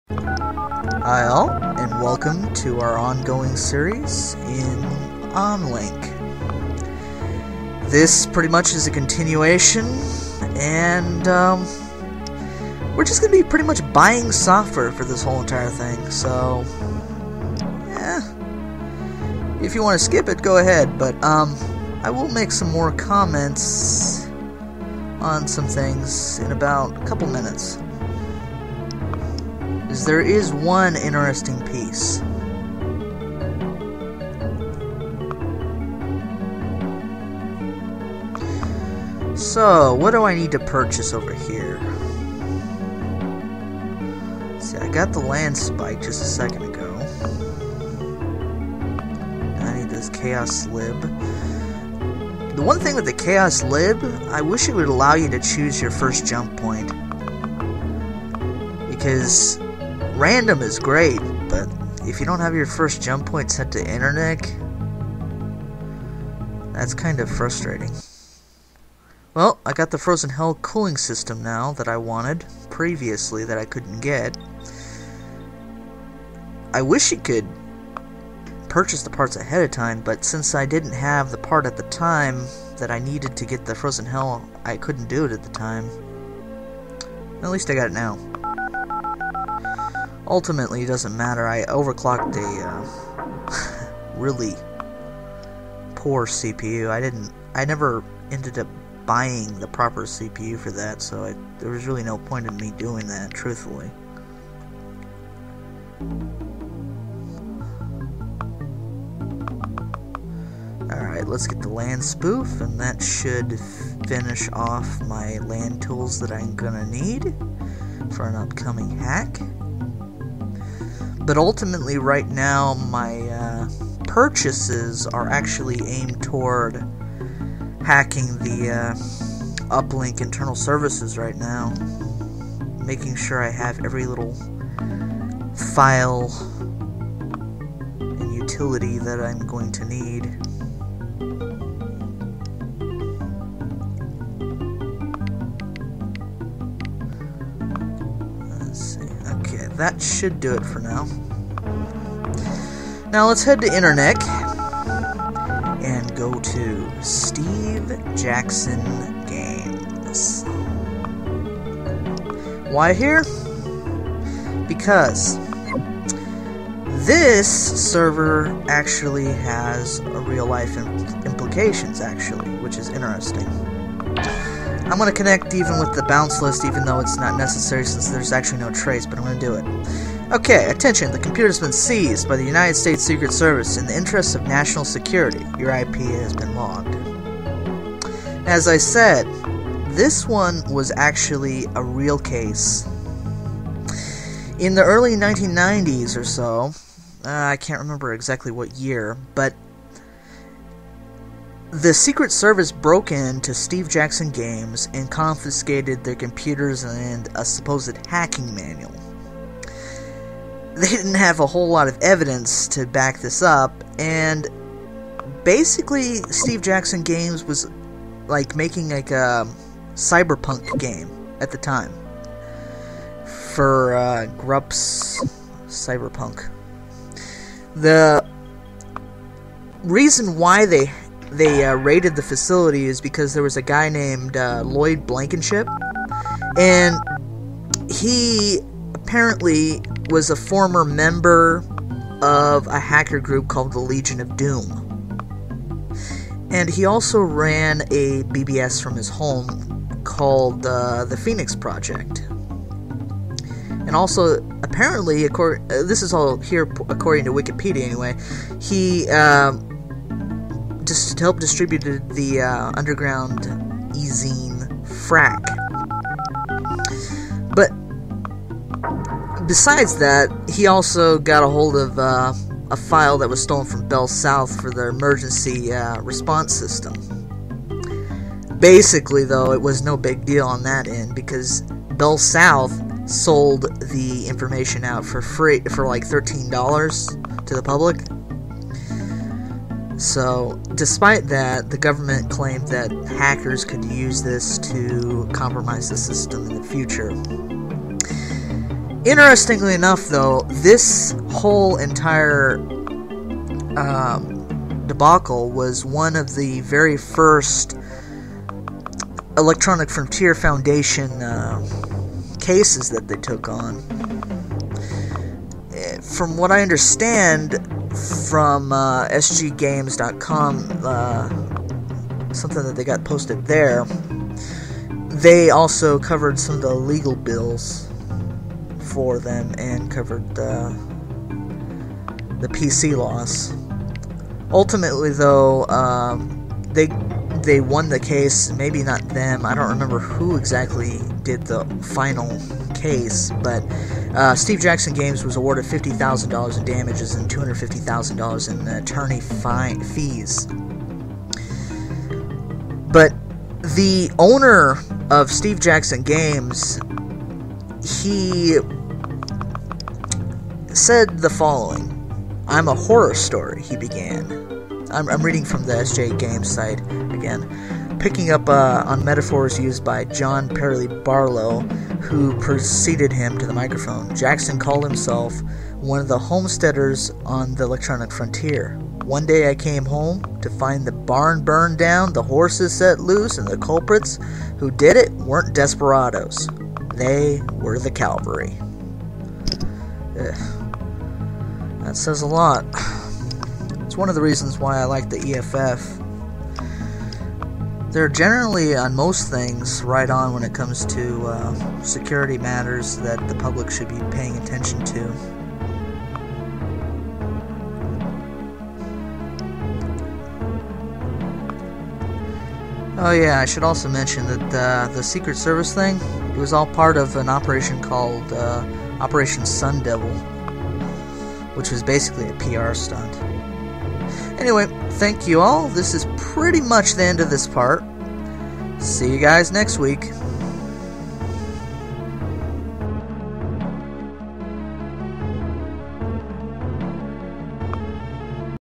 Hi all, and welcome to our ongoing series in Onlink. This pretty much is a continuation, and we're just going to be pretty much buying software for this whole entire thing, so yeah, if you want to skip it, go ahead, but I will make some more comments on some things in about a couple minutes. There is one interesting piece. So, what do I need to purchase over here? See, I got the land spike just a second ago. I need this chaos lib. The one thing with the chaos lib, I wish it would allow you to choose your first jump point. Because random is great, but if you don't have your first jump point set to internet, that's kind of frustrating. Well, I got the Frozen Hell cooling system now that I wanted previously that I couldn't get. I wish you could purchase the parts ahead of time, but since I didn't have the part at the time that I needed to get the Frozen Hell, I couldn't do it at the time. At least I got it now. Ultimately, it doesn't matter. I overclocked a really poor CPU. I never ended up buying the proper CPU for that, so there was really no point in me doing that, truthfully. Alright, let's get the land spoof, and that should finish off my land tools that I'm gonna need for an upcoming hack. But ultimately, right now, my purchases are actually aimed toward hacking the uplink internal services right now. Making sure I have every little file and utility that I'm going to need. That should do it for now. Now let's head to Internet and go to Steve Jackson Games. Why here? Because this server actually has a real life implications, actually, which is interesting. I'm going to connect even with the bounce list, even though it's not necessary since there's actually no trace, but I'm going to do it. Okay, attention, the computer's been seized by the United States Secret Service in the interests of national security. Your IP has been logged. As I said, this one was actually a real case. In the early 1990s or so, I can't remember exactly what year, but the Secret Service broke into Steve Jackson Games and confiscated their computers and a supposed hacking manual. They didn't have a whole lot of evidence to back this up, and basically Steve Jackson Games was like making like a cyberpunk game at the time for Grupp's Cyberpunk. The reason why they raided the facility is because there was a guy named Lloyd Blankenship, and he apparently was a former member of a hacker group called the Legion of Doom. And he also ran a BBS from his home called the Phoenix Project. And also, apparently, this is all here according to Wikipedia anyway, he just helped distribute the underground e-zine Frack. But besides that, he also got a hold of a file that was stolen from Bell South for their emergency response system. Basically, though, it was no big deal on that end because Bell South sold the information out for free for like $13 to the public. So, despite that, the government claimed that hackers could use this to compromise the system in the future. Interestingly enough, though, this whole entire debacle was one of the very first Electronic Frontier Foundation cases that they took on. From what I understand from sggames.com, something that they got posted there, they also covered some of the legal bills for them and covered the PC loss. Ultimately, though, they won the case. Maybe not them. I don't remember who exactly did the final case, but Steve Jackson Games was awarded $50,000 in damages and $250,000 in attorney fees. But the owner of Steve Jackson Games, he said the following. "I'm a horror story," he began. I'm reading from the SJ Games site again, picking up on metaphors used by John Perley Barlow, who preceded him to the microphone. Jackson called himself one of the homesteaders on the electronic frontier. "One day I came home to find the barn burned down, the horses set loose, and the culprits who did it weren't desperados. They were the cavalry." Ugh. That says a lot. It's one of the reasons why I like the EFF. They're generally, on most things, right on when it comes to security matters that the public should be paying attention to. Oh yeah, I should also mention that the Secret Service thing, it was all part of an operation called Operation Sun Devil, which was basically a PR stunt. Anyway, thank you all. This is pretty much the end of this part. See you guys next week.